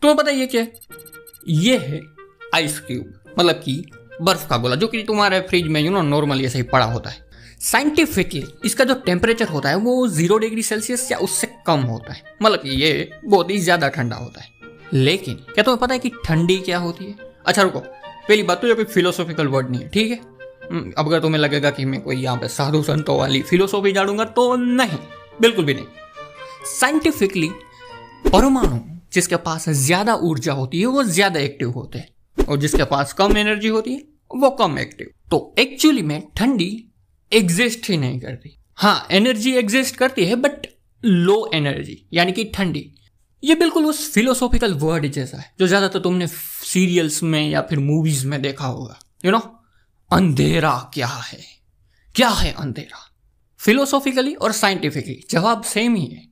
तुम्हें पता है ये क्या है? ये है आइस क्यूब, मतलब कि बर्फ का गोला, जो कि तुम्हारे फ्रिज में नॉर्मली ऐसे ही पड़ा होता है। साइंटिफिकली इसका जो टेम्परेचर होता है वो 0 डिग्री सेल्सियस या उससे कम होता है, मतलब कि ये बहुत ही ज्यादा ठंडा होता है। लेकिन क्या तुम्हें पता है कि ठंडी क्या होती है? अच्छा रुको, पहली बात तो ये कोई फिलोसॉफिकल वर्ड नहीं है, ठीक है? अब अगर तुम्हें लगेगा कि मैं कोई यहाँ पे साधु संतों वाली फिलोसॉफी झाड़ूंगा तो नहीं, बिल्कुल भी नहीं। साइंटिफिकली परमाणु जिसके पास ज्यादा ऊर्जा होती है वो ज्यादा एक्टिव होते हैं, और जिसके पास कम एनर्जी होती है वो कम एक्टिव। तो एक्चुअली में ठंडी एग्जिस्ट ही नहीं करती। हाँ, एनर्जी एग्जिस्ट करती है बट लो एनर्जी, यानी कि ठंडी। ये बिल्कुल उस फिलोसॉफिकल वर्ड जैसा है जो ज्यादातर तुमने सीरियल्स में या फिर मूवीज में देखा होगा। अंधेरा क्या है? क्या है अंधेरा? फिलोसॉफिकली और साइंटिफिकली जवाब सेम ही है,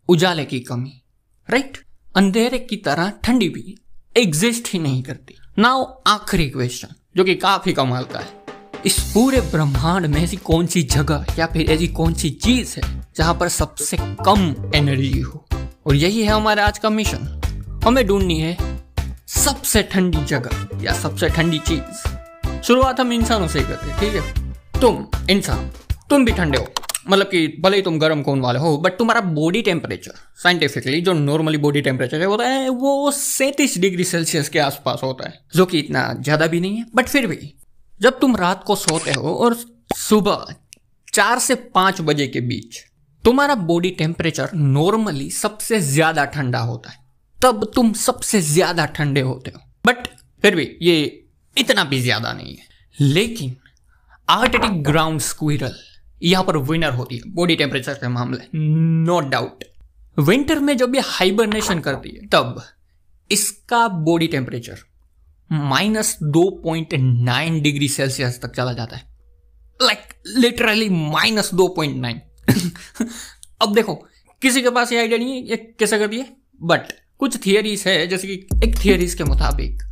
उजाले की कमी, राइट? अंधेरे की तरह ठंडी भी एग्जिस्ट ही नहीं करती। नाउ आखिरी क्वेश्चन जो कि काफी कमाल का है, इस पूरे ब्रह्मांड में ऐसी कौन सी जगह या फिर ऐसी कौन सी चीज है जहां पर सबसे कम एनर्जी हो? और यही है हमारा आज का मिशन। हमें ढूंढनी है सबसे ठंडी जगह या सबसे ठंडी चीज। शुरुआत हम इंसानों से ही करते हैं, ठीक है? तुम इंसान, तुम भी ठंडे हो, मतलब कि भले ही तुम गर्म खून वाले हो, बट तुम्हारा बॉडी टेम्परेचर साइंटिफिकली जो नॉर्मली बॉडी टेम्परेचर होता है वो 37 डिग्री सेल्सियस के आसपास होता है, जो कि इतना ज्यादा भी नहीं है। बट फिर भी जब तुम रात को सोते हो और सुबह 4 से 5 बजे के बीच तुम्हारा बॉडी टेम्परेचर नॉर्मली सबसे ज्यादा ठंडा होता है, तब तुम सबसे ज्यादा ठंडे होते हो। बट फिर भी ये इतना भी ज्यादा नहीं है। लेकिन आर्कटिक ग्राउंड स्क्विरल यहां पर विनर होती है बॉडी टेम्परेचर के मामले, नो डाउट। विंटर में जब ये हाइबरनेशन करती है तब इसका बॉडी टेम्परेचर -2.9 डिग्री सेल्सियस तक चला जाता है, लाइक लिटरली -2.9। अब देखो, किसी के पास ये आइडिया नहीं है ये कैसे करती है, बट कुछ थियरीज है, जैसे कि एक थियरीज के मुताबिक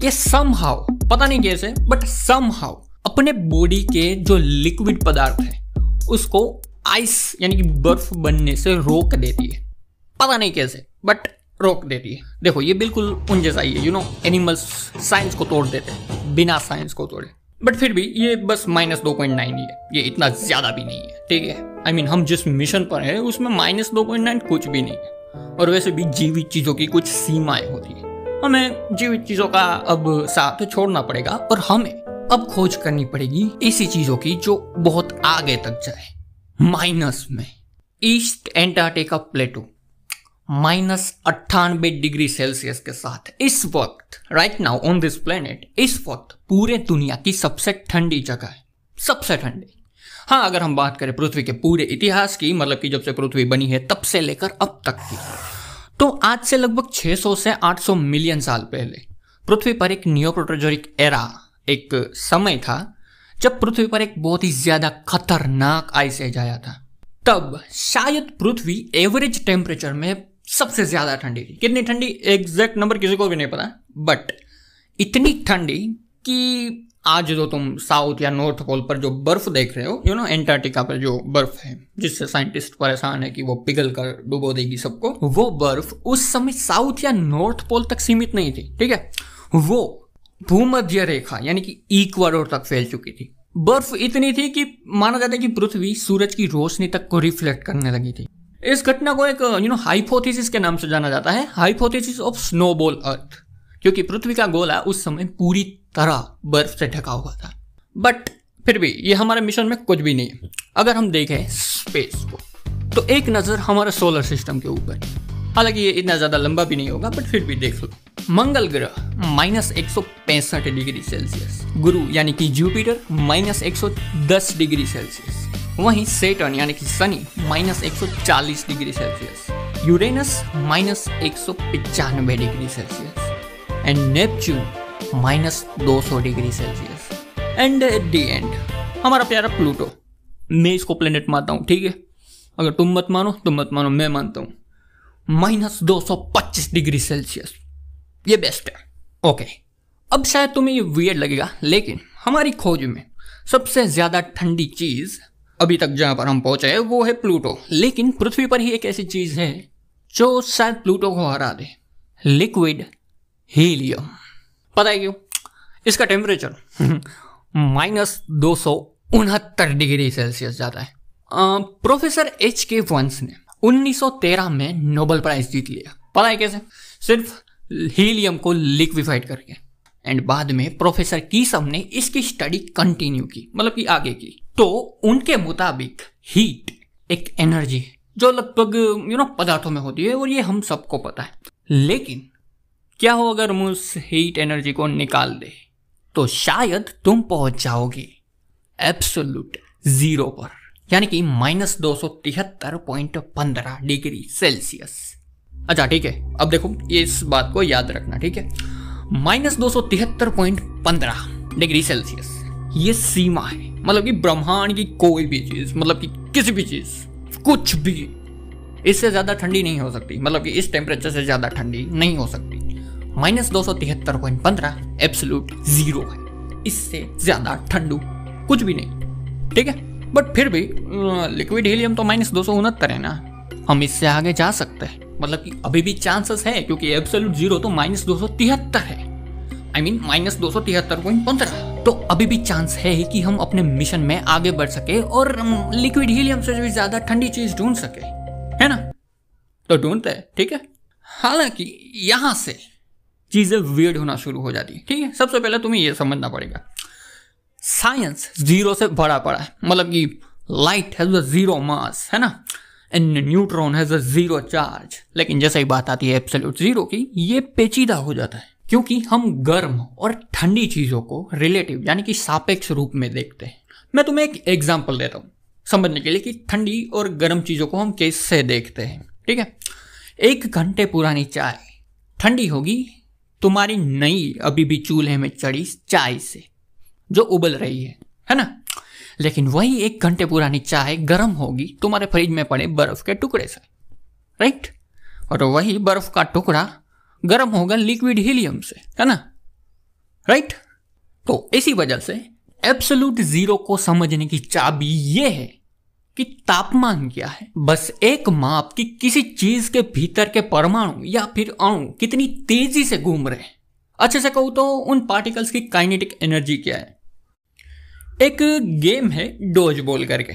ये समहाउ, पता नहीं कैसे, बट समहाउ अपने बॉडी के जो लिक्विड पदार्थ है उसको आइस यानी कि बर्फ बनने से रोक देती है। पता नहीं कैसे, बट रोक देती है। देखो ये बिल्कुल उन जैसा ही है, एनिमल्स साइंस को तोड़ देते हैं बिना साइंस को तोड़े। बट फिर भी ये बस -2.9 ही है, ये इतना ज्यादा भी नहीं है, ठीक है? I mean, हम जिस मिशन पर है उसमें -2.9 कुछ भी नहीं है। और वैसे भी जीवित चीजों की कुछ सीमाएं होती है, हमें जीवित चीजों का अब साथ छोड़ना पड़ेगा और हमें अब खोज करनी पड़ेगी ऐसी चीजों की जो बहुत आगे तक जाए। माइनस में ईस्ट एंटार्क्टिका प्लेटो -98 डिग्री सेल्सियस के साथ इस वक्त right now on this planet इस वक्त पूरे दुनिया की सबसे ठंडी जगह है, सबसे ठंडी। हाँ, अगर हम बात करें पृथ्वी के पूरे इतिहास की, मतलब कि जब से पृथ्वी बनी है तब से लेकर अब तक की, तो आज से लगभग 600 से 800 मिलियन साल पहले पृथ्वी पर एक नियोप्रोटोजोइक एरा, एक समय था जब पृथ्वी पर एक बहुत ही ज्यादा खतरनाक आइस एज आया था। तब शायद पृथ्वी एवरेज टेम्परेचर में सबसे ज्यादा ठंडी थी। कितनी ठंडी एग्जैक्ट नंबर किसी को भी नहीं पता, बट इतनी ठंडी कि आज जो तुम साउथ या नॉर्थ पोल पर जो बर्फ देख रहे हो, एंटार्क्टिका पर जो बर्फ है जिससे साइंटिस्ट परेशान है कि वो पिघल कर डुबो देगी सबको, वो बर्फ उस समय साउथ या नॉर्थ पोल तक सीमित नहीं थी, ठीक है? वो भूमध्य रेखा यानी कि इक्वाडोर तक फैल चुकी थी। बर्फ इतनी थी कि माना जाता है कि पृथ्वी सूरज की रोशनी तक को रिफ्लेक्ट करने लगी थी। इस घटना को एक हाइपोथेसिस के नाम से जाना जाता है, हाइपोथेसिस ऑफ स्नोबॉल अर्थ, क्योंकि पृथ्वी का गोला उस समय पूरी तरह बर्फ से ढका हुआ था। बट फिर भी ये हमारे मिशन में कुछ भी नहीं है। अगर हम देखें स्पेस को तो एक नजर हमारे सोलर सिस्टम के ऊपर, हालांकि ये इतना ज्यादा लंबा भी नहीं होगा, बट फिर भी देख लो। मंगल ग्रह -165 डिग्री सेल्सियस, गुरु यानी कि जुपिटर -110 डिग्री सेल्सियस, वहीं सेटर्न यानी कि Shani -140 degree Celsius, Uranus -195 degree Celsius and Neptune -200 degree Celsius. And at the end हमारा प्यारा प्लूटो, मैं इसको प्लेनेट मानता हूँ, ठीक है? अगर तुम मत मानो तो मत मानो, मैं मानता हूँ -225 डिग्री सेल्सियस, ये बेस्ट है। ओके, अब शायद तुम्हें ये वियर्ड लगेगा, लेकिन हमारी खोज में सबसे ज्यादा ठंडी चीज अभी तक जहां पर हम पहुंचे हैं वो है प्लूटो। लेकिन पृथ्वी पर ही एक ऐसी चीज है जो शायद प्लूटो को हरा दे, लिक्विड हीलियम। पता है क्यों? इसका टेम्परेचर -269 डिग्री सेल्सियस जाता है। Professor H.K. वंस ने 1913 में नोबेल प्राइज जीत लिया। पता है कैसे? सिर्फ हीलियम को लिक्विफाइड करके। एंड बाद में प्रोफेसर कीसम ने इसकी स्टडी कंटिन्यू की, मतलब कि आगे की। तो उनके मुताबिक हीट एक एनर्जी है जो लगभग पदार्थों में होती है, और ये हम सबको पता है। लेकिन क्या हो अगर हम उस हीट एनर्जी को निकाल दे, तो शायद तुम पहुंच जाओगे एब्सोल्यूट जीरो पर, यानी कि -273.15 डिग्री सेल्सियस। अच्छा ठीक है, अब देखो इस बात को याद रखना, ठीक है? -273.15 डिग्री सेल्सियस ये सीमा है, मतलब कि ब्रह्मांड की कोई भी चीज, मतलब कि किसी भी चीज, कुछ भी इससे ज्यादा ठंडी नहीं हो सकती, मतलब कि इस टेम्परेचर से ज्यादा ठंडी नहीं हो सकती। -273.15 एब्सोल्यूट जीरो है, इससे ज्यादा ठंडू कुछ भी नहीं, ठीक है? बट फिर भी लिक्विड हीलियम तो -269 है ना, हम इससे आगे जा सकते हैं, मतलब कि अभी भी चांसेस है, क्योंकि एब्सोल्यूट जीरो तो -273 है, आई मीन -273.15। तो अभी भी चांस है कि हम अपने मिशन में आगे बढ़ सके और लिक्विड हीलियम से भी ज्यादा ठंडी चीज ढूंढ सके, है ना? तो ढूंढते हैं, ठीक है? हालांकि यहां से चीजें वियर्ड होना शुरू हो जाती है, ठीक है? सबसे पहले तुम्हें यह समझना पड़ेगा, साइंस जीरो से बड़ा पड़ा है, मतलब कि light has a zero mass, है ना, and neutron has a zero charge. लेकिन जैसे ही बात आती है एब्सोल्यूट जीरो की, ये पेचीदा हो जाता है, क्योंकि हम गर्म और ठंडी चीजों को रिलेटिव यानी कि सापेक्ष रूप में देखते हैं। मैं तुम्हें एक एग्जांपल देता हूं समझने के लिए कि ठंडी और गर्म चीजों को हम कैसे देखते हैं, ठीक है? 1 घंटे पुरानी चाय ठंडी होगी तुम्हारी नई अभी भी चूल्हे में चढ़ी चाय से जो उबल रही है ना? लेकिन वही 1 घंटे पुरानी चाय गर्म होगी तुम्हारे फ्रिज में पड़े बर्फ के टुकड़े से, राइट? और वही बर्फ का टुकड़ा गर्म होगा लिक्विड हीलियम से, है ना, राइट? तो इसी वजह से एब्सोल्यूट जीरो को समझने की चाबी यह है कि तापमान क्या है, बस एक माप कि किसी चीज के भीतर के परमाणु या फिर अणु कितनी तेजी से घूम रहे हैं। अच्छे से कहूं तो उन पार्टिकल्स की काइनेटिक एनर्जी क्या है। एक गेम है डोज बॉल करके,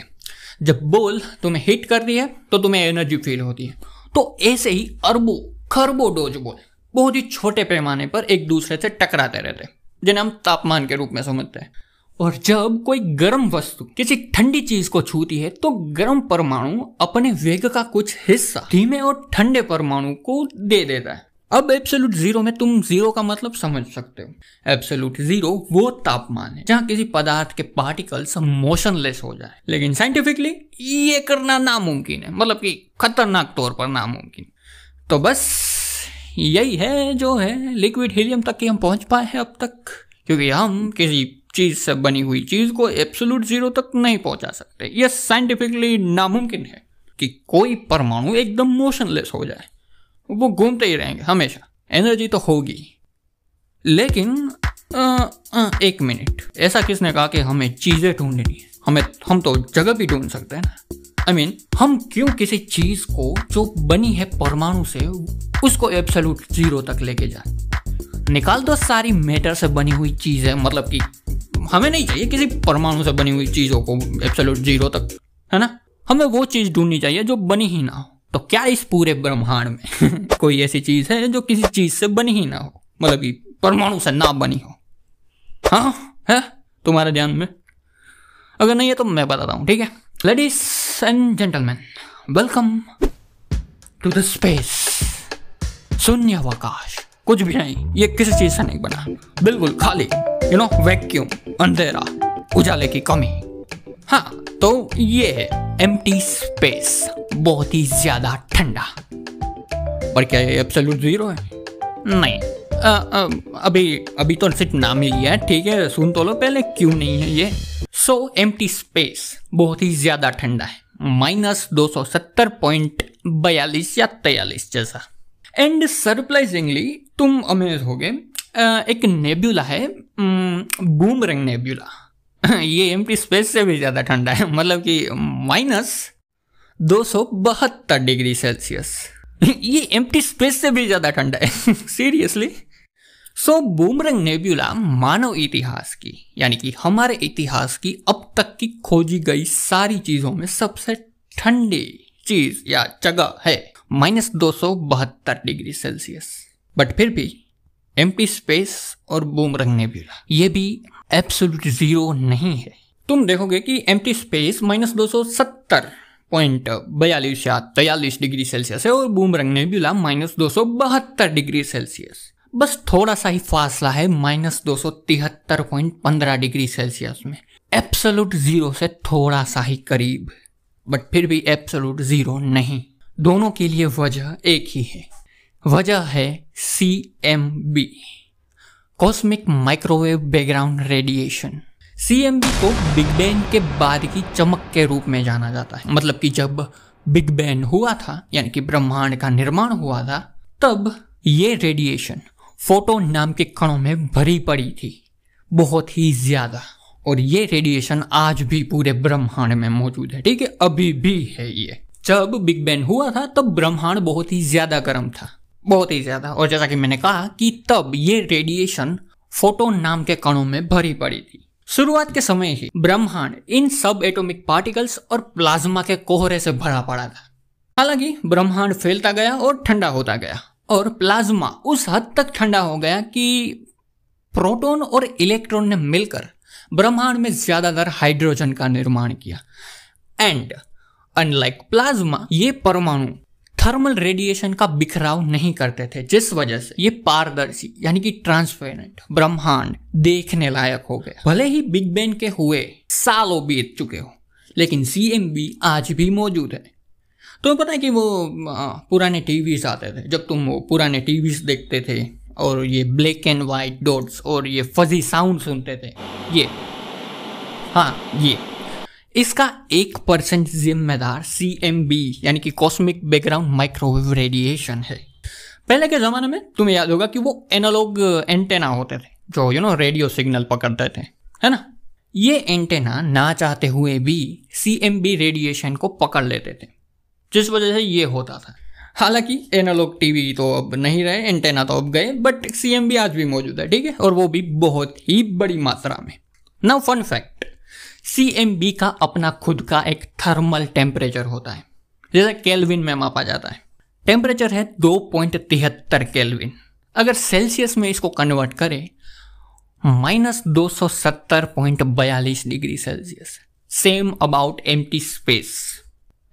जब बॉल तुम्हें हिट कर रही है तो तुम्हें एनर्जी फील होती है। तो ऐसे ही अरबों खरबों डोज बॉल बहुत ही छोटे पैमाने पर एक दूसरे से टकराते रहते हैं, जिन्हें हम तापमान के रूप में समझते हैं। और जब कोई गर्म वस्तु किसी ठंडी चीज को छूती है तो गर्म परमाणु अपने वेग का कुछ हिस्सा धीमे और ठंडे परमाणु को दे देता है। अब एब्सोल्यूट जीरो में तुम जीरो का मतलब समझ सकते हो। एब्सोल्यूट जीरो वो तापमान है जहां किसी पदार्थ के पार्टिकल्स मोशनलेस हो जाए, लेकिन साइंटिफिकली ये करना नामुमकिन है, मतलब कि खतरनाक तौर पर नामुमकिन। तो बस यही है जो है लिक्विड हीलियम तक कि हम पहुंच पाए हैं अब तक, क्योंकि हम किसी चीज से बनी हुई चीज को एब्सोल्यूट जीरो तक नहीं पहुंचा सकते। यह साइंटिफिकली नामुमकिन है कि कोई परमाणु एकदम मोशनलेस हो जाए, वो घूमते ही रहेंगे हमेशा, एनर्जी तो होगी। लेकिन 1 मिनट, ऐसा किसने कहा कि हमें चीजें ढूंढनी है? हम तो जगह भी ढूंढ सकते हैं ना। I mean, हम क्यों किसी चीज को जो बनी है परमाणु से उसको एब्सोल्यूट जीरो तक लेके जाए? निकाल दो सारी मैटर से बनी हुई चीजें, मतलब कि हमें नहीं चाहिए किसी परमाणु से बनी हुई चीजों को एब्सोल्यूट जीरो तक, है ना? हमें वो चीज ढूंढनी चाहिए जो बनी ही ना हो। तो क्या इस पूरे ब्रह्मांड में कोई ऐसी चीज है जो किसी चीज से बनी ही ना हो, मतलब कि परमाणु से ना बनी हो? हाँ है तुम्हारे ध्यान में? अगर नहीं है तो मैं बताता हूँ, ठीक है? Ladies and gentleman, welcome to the space. शून्यावकाश, कुछ भी नहीं, ये किसी चीज से नहीं बना, बिल्कुल खाली, वैक्यूम, अंधेरा, उजाले की कमी। हाँ, तो ये है एम्प्टी स्पेस, बहुत ही ज्यादा ठंडा। पर क्या ये एब्सोल्यूट जीरो है? नहीं, अभी तो सिर्फ नाम ही लिया है, ठीक है? सुन तो लो पहले क्यों नहीं है ये। सो एम्प्टी स्पेस बहुत ही ज्यादा ठंडा है, -270.42 या 43 जैसा। एंड सरप्राइजिंगली तुम अमेज होगे, एक नेब्यूला है, बूमरैंग नेब्यूला, ये एम्प्टी स्पेस से भी ज्यादा ठंडा है, मतलब कि -272 डिग्री सेल्सियस। ये एम्प्टी स्पेस से भी ज्यादा ठंडा है सीरियसली। सो बूमरंग नेब्यूला मानव इतिहास की यानी कि हमारे इतिहास की अब तक की खोजी गई सारी चीजों में सबसे ठंडी चीज या जगह है -272 डिग्री सेल्सियस। बट फिर भी एम्प्टी स्पेस और बूमरंग नेब्यूला ये भी एब्सोल्यूट जीरो नहीं है। तुम देखोगे कि एम्प्टी स्पेस -270.42 या 43 डिग्री सेल्सियस है और बूमरंग नेब्यूला -272 डिग्री सेल्सियस। बस थोड़ा सा ही फासला है -273.15 डिग्री सेल्सियस में, एब्सोल्यूट जीरो से थोड़ा सा ही करीब, बट फिर भी एब्सोल्यूट जीरो नहीं। दोनों के लिए वजह एक ही है, वजह है CMB, cosmic microwave background radiation. CMB को बिग बैंग के बाद की चमक के रूप में जाना जाता है। मतलब कि जब बिग बैंग हुआ था यानी कि ब्रह्मांड का निर्माण हुआ था, तब ये रेडिएशन फोटोन नाम के कणों में भरी पड़ी थी, बहुत ही ज्यादा। और ये रेडिएशन आज भी पूरे ब्रह्मांड में मौजूद है, ठीक है, अभी भी है ये। जब बिग बैंग हुआ था तब ब्रह्मांड बहुत ही ज्यादा गर्म था, बहुत ही ज्यादा। और जैसा कि मैंने कहा कि तब ये रेडिएशन फोटोन नाम के कणों में भरी पड़ी थी। शुरुआत के समय ही ब्रह्मांड इन सब एटॉमिक पार्टिकल्स और प्लाज्मा के कोहरे से भरा पड़ा था। हालांकि ब्रह्मांड फैलता गया और ठंडा होता गया, और प्लाज्मा उस हद तक ठंडा हो गया कि प्रोटॉन और इलेक्ट्रॉन ने मिलकर ब्रह्मांड में ज्यादातर हाइड्रोजन का निर्माण किया। एंड अनलाइक प्लाज्मा, ये परमाणु थर्मल रेडिएशन का बिखराव नहीं करते थे, जिस वजह से ये पारदर्शी यानी कि ट्रांसपेरेंट ब्रह्मांड देखने लायक हो गया। भले ही बिग बैंग के हुए सालों बीत चुके हो, लेकिन CMB आज भी मौजूद है। तुम्हें पता है कि वो पुराने टीवीज आते थे, जब तुम वो पुराने टीवीज देखते थे और ये ब्लैक एंड वाइट डॉट्स और ये फजी साउंड सुनते थे, ये इसका 1% जिम्मेदार CMB यानी कि कॉस्मिक बैकग्राउंड माइक्रोवेव रेडिएशन है। पहले के ज़माने में तुम्हें याद होगा कि वो एनालॉग एंटेना होते थे जो रेडियो सिग्नल पकड़ते थे, है ना। ये एंटेना ना चाहते हुए भी CMB रेडिएशन को पकड़ लेते थे, जिस वजह से ये होता था। हालांकि एनालॉग टीवी तो अब नहीं रहे, एंटेना तो अब गए, बट CMB आज भी मौजूद है, ठीक है, और वो भी बहुत ही बड़ी मात्रा में। नाउ फन फैक्ट, CMB का अपना खुद का एक थर्मल टेम्परेचर होता है, जैसे केल्विन में मापा जाता है। टेम्परेचर है 2.73 केल्विन। अगर सेल्सियस में इसको कन्वर्ट करें, -270.42 degree Celsius, same about empty space.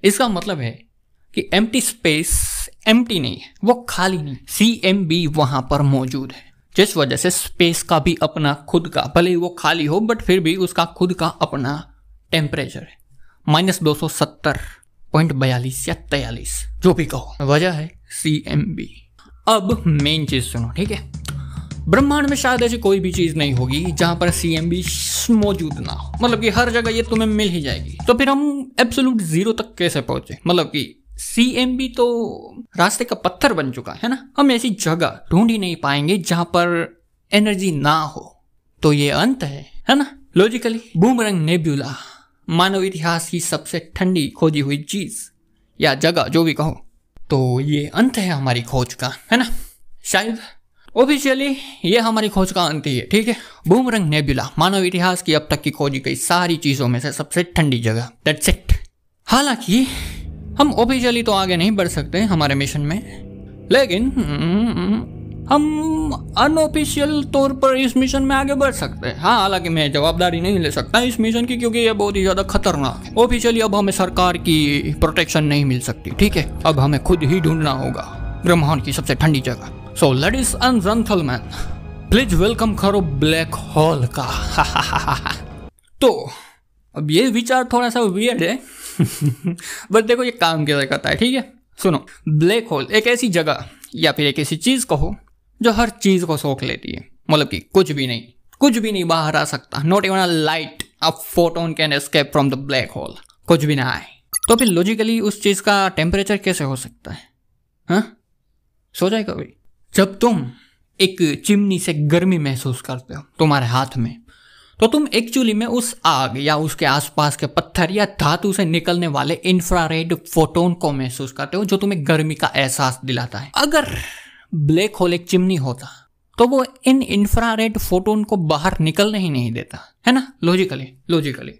इसका मतलब है कि एम्प्टी स्पेस एम्प्टी नहीं है, वो खाली नहीं, CMB वहां पर मौजूद है, जिस वजह से स्पेस का भी अपना खुद का, भले ही वो खाली हो बट फिर भी उसका खुद का अपना टेम्परेचर है, -270.42 या 43, जो भी कहो, वजह है CMB। अब मेन चीज सुनो, ठीक है। ब्रह्मांड में शायद ऐसी कोई भी चीज नहीं होगी जहां पर CMB मौजूद ना हो, मतलब कि हर जगह ये तुम्हें मिल ही जाएगी। तो फिर हम एब्सोल्यूट जीरो तक कैसे पहुंचे? मतलब कि CMB तो रास्ते का पत्थर बन चुका है ना। हम ऐसी जगह ढूंढ ही नहीं पाएंगे जहां पर एनर्जी ना हो, तो ये अंत है ना। लॉजिकली बूमरंग नेब्यूला मानव इतिहास की सबसे ठंडी खोजी हुई चीज या जगह, जो भी कहो, तो ये अंत है हमारी खोज का, है ना। शायद ऑफिशियली ये हमारी खोज का अंत ही है, ठीक है। बूमरंग नेब्यूला मानव इतिहास की अब तक की खोजी गई सारी चीजों में से सबसे ठंडी जगह, दैट्स इट। हालांकि हम ऑफिशियली तो आगे नहीं बढ़ सकते हमारे मिशन में, लेकिन हम अनऑफिशियल तौर पर इस मिशन में आगे बढ़ सकते हैं। हाँ, हालांकि मैं जवाबदारी नहीं ले सकता इस मिशन की, क्योंकि ये बहुत ही ज्यादा खतरनाक है। ऑफिशियली अब हमें सरकार की प्रोटेक्शन नहीं मिल सकती, ठीक है। अब हमें खुद ही ढूंढना होगा ब्रह्मांड की सबसे ठंडी जगह। So ladies and gentleman, please welcome करो ब्लैक होल का। तो अब ये विचार थोड़ा सा वियर्ड है बट देखो ये काम कैसे करता है, ठीक है। सुनो, ब्लैक होल एक ऐसी जगह या फिर एक ऐसी चीज कहो जो हर चीज को सोख लेती है। मतलब कि कुछ भी नहीं बाहर आ सकता, not even a light, a photon can escape from the black hole, कुछ भी ना आए। तो फिर लॉजिकली उस चीज का टेम्परेचर कैसे हो सकता है? हाँ, सोचा है कभी? जब तुम एक चिमनी से गर्मी महसूस करते हो तुम्हारे हाथ में, तो तुम एक्चुअली में उस आग या उसके आसपास के पत्थर या धातु से निकलने वाले इंफ्रारेड फोटोन को महसूस करते हो जो तुम्हें गर्मी का एहसास दिलाता है। अगर ब्लैक होल एक चिमनी होता तो वो इन इंफ्रारेड फोटोन को बाहर निकलने ही नहीं देता, है ना। लॉजिकली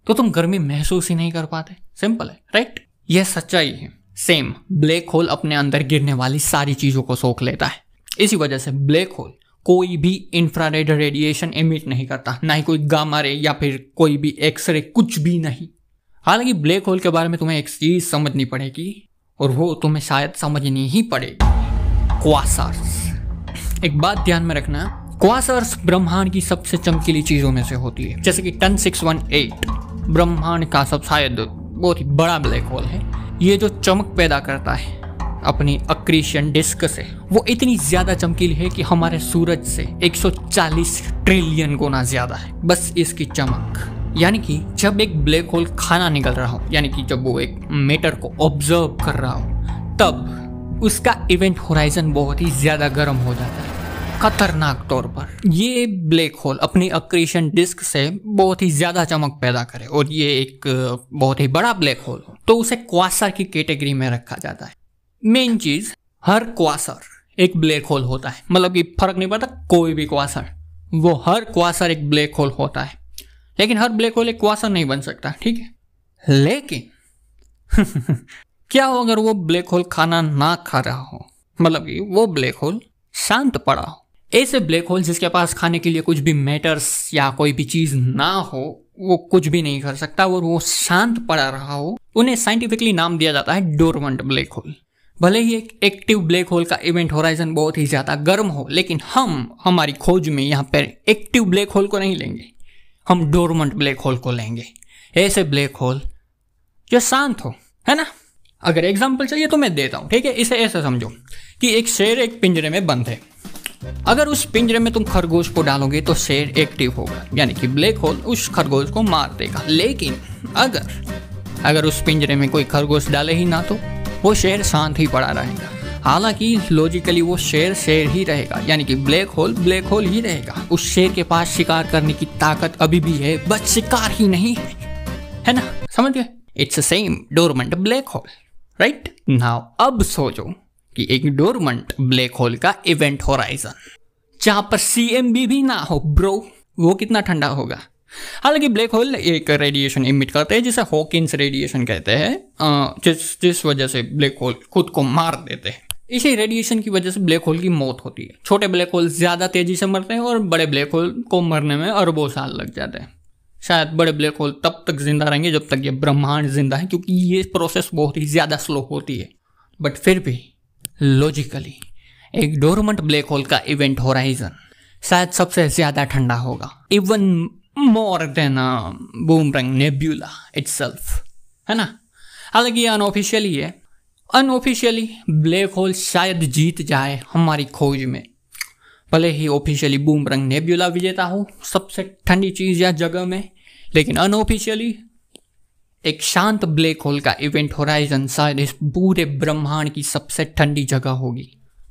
तो तुम गर्मी महसूस ही नहीं कर पाते। सिंपल है, राइट। यह सच्चाई है। सेम ब्लैक होल अपने अंदर गिरने वाली सारी चीजों को सोख लेता है। इसी वजह से ब्लैक होल कोई भी इंफ्रारेड रेडिएशन एमिट नहीं करता, ना ही कोई गामा रे या फिर कोई भी एक्सरे, कुछ भी नहीं। हालांकि ब्लैक होल के बारे में तुम्हें एक चीज समझनी पड़ेगी और वो तुम्हें शायद समझनी ही पड़ेगी, क्वासार्स। एक बात ध्यान में रखना, क्वासार्स ब्रह्मांड की सबसे चमकीली चीजों में से होती है। जैसे कि 10618 ब्रह्मांड का सब शायद बहुत ही बड़ा ब्लैक होल है। ये जो चमक पैदा करता है अपनी अक्रीशन डिस्क से, वो इतनी ज्यादा चमकीली है कि हमारे सूरज से 140 ट्रिलियन गुना ज्यादा है बस इसकी चमक। यानी कि जब एक ब्लैक होल खाना निकल रहा हो, यानी कि जब वो एक मैटर को ऑब्जर्व कर रहा हो, तब उसका इवेंट होराइजन बहुत ही ज्यादा गर्म हो जाता है, खतरनाक तौर पर। ये ब्लैक होल अपनी अक्रीशन डिस्क से बहुत ही ज्यादा चमक पैदा करे और ये एक बहुत ही बड़ा ब्लैक होल हो तो उसे क्वासार की कैटेगरी में रखा जाता है। मेन चीज, हर क्वासार एक ब्लैक होल होता है। मतलब कि फर्क नहीं पड़ता कोई भी क्वासार, वो हर क्वासार एक ब्लैक होल होता है। लेकिन हर ब्लैक होल एक क्वासार नहीं बन सकता, ठीक है। लेकिन क्या हो अगर वो ब्लैक होल खाना ना खा रहा हो, मतलब कि वो ब्लैक होल शांत पड़ा हो। ऐसे ब्लैक होल जिसके पास खाने के लिए कुछ भी मैटर्स या कोई भी चीज ना हो, वो कुछ भी नहीं कर सकता और वो शांत पड़ा रहा हो, उन्हें साइंटिफिकली नाम दिया जाता है डोरमेंट ब्लैक होल। भले ही एक एक्टिव ब्लैक होल का इवेंट होराइजन बहुत ही ज्यादा गर्म हो, लेकिन हम हमारी खोज में यहाँ पर एक्टिव ब्लैक होल को नहीं लेंगे, हम डोरमेंट ब्लैक होल को लेंगे। ऐसे ब्लैक होल जो शांत हो, है ना। अगर एग्जाम्पल चाहिए तो मैं देता हूं, ठीक है। इसे ऐसे समझो कि एक शेर एक पिंजरे में बंद है। अगर उस पिंजरे में तुम खरगोश को डालोगे तो शेर एक्टिव होगा, यानी कि ब्लैक होल उस खरगोश को मार देगा। लेकिन अगर उस पिंजरे में कोई खरगोश डाले ही ना तो वो शेर शांत ही पड़ा रहेगा। हालांकि लॉजिकली वो शेर ही रहेगा, यानी कि ब्लैक होल ही रहेगा। उस शेर के पास शिकार करने की ताकत अभी भी है, बस शिकार ही नहीं है ना। समझ गए? It's same dormant black hole, right. Now अब सोचो कि एक डोरमेंट ब्लैक होल का इवेंट होराइजन जहां पर CMB भी ना हो ब्रो, वो कितना ठंडा होगा। हालांकि ब्लैक होल एक रेडिएशन इमिट करते हैं जिसे हॉकिंस रेडिएशन कहते हैं, जिस वजह से ब्लैक होल खुद को मार देते हैं। इसी रेडिएशन की वजह से ब्लैक होल की मौत होती है। छोटे ब्लैक होल ज्यादा तेजी से मरते हैं और बड़े ब्लैक होल को मरने में अरबों साल लग जाते हैं। शायद बड़े ब्लैक होल तब तक जिंदा रहेंगे जब तक ये ब्रह्मांड जिंदा है, क्योंकि ये प्रोसेस बहुत ही ज्यादा स्लो होती है। बट फिर भी लॉजिकली एक डोरमेंट ब्लैक होल का इवेंट होराइजन शायद सबसे ज्यादा ठंडा होगा, even more than boomerang nebula itself, है ना। हालांकि ये अनऑफिशियली है। अनऑफिशियली ब्लैक होल शायद जीत जाए हमारी खोज में, भले ही ऑफिशियली बूमरैंग नेब्यूला विजेता हो सबसे ठंडी चीज या जगह में, लेकिन अनऑफिशियली एक शांत ब्लैक होल का इवेंट होराइजन शायद इस पूरे ब्रह्मांड की सबसे ठंडी जगह होगी।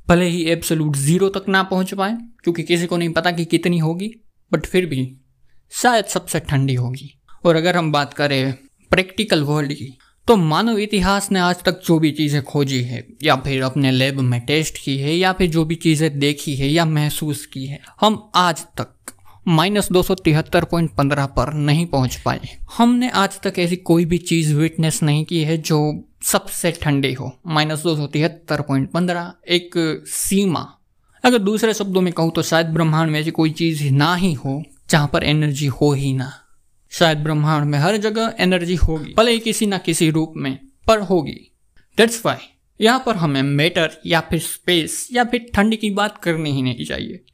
भले ही एब्सोल्यूट जीरो तक ना पहुंच पाए, क्योंकि किसी को नहीं पता कि कितनी होगी, बट फिर भी शायद सबसे ठंडी होगी। और अगर हम बात करें प्रैक्टिकल वर्ल्ड की, तो मानव इतिहास ने आज तक जो भी चीज़ें खोजी है या फिर अपने लैब में टेस्ट की है या फिर जो भी चीज़ें देखी है या महसूस की है, हम आज तक -273.15 पर नहीं पहुंच पाए। हमने आज तक ऐसी कोई भी चीज़ विटनेस नहीं की है जो सबसे ठंडी हो। -273.15 एक सीमा। अगर दूसरे शब्दों में कहूँ तो शायद ब्रह्मांड में ऐसी कोई चीज़ ना ही हो जहाँ पर एनर्जी हो ही ना। शायद ब्रह्मांड में हर जगह एनर्जी होगी, भले ही किसी ना किसी रूप में, पर होगी। दैट्स वाई यहाँ पर हमें मैटर या फिर स्पेस या फिर ठंडी की बात करनी ही नहीं चाहिए।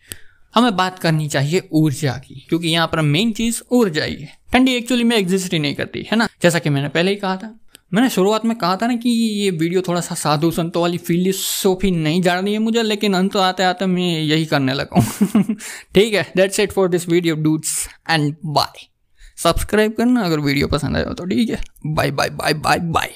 हमें बात करनी चाहिए ऊर्जा की, क्योंकि यहाँ पर मेन चीज ऊर्जा ही है। ठंडी एक्चुअली में एग्जिस्ट ही नहीं करती, है ना। जैसा कि मैंने पहले ही कहा था, मैंने शुरुआत में कहा था ना कि ये वीडियो थोड़ा सा साधु संतों वाली फिलोसॉफी नहीं जा रही है मुझे, लेकिन अंत आते आते मैं यही करने लगा हूँ। ठीक है, that's it for this video dudes and bye. Subscribe करना अगर वीडियो पसंद आया तो, ठीक है। Bye bye bye bye bye.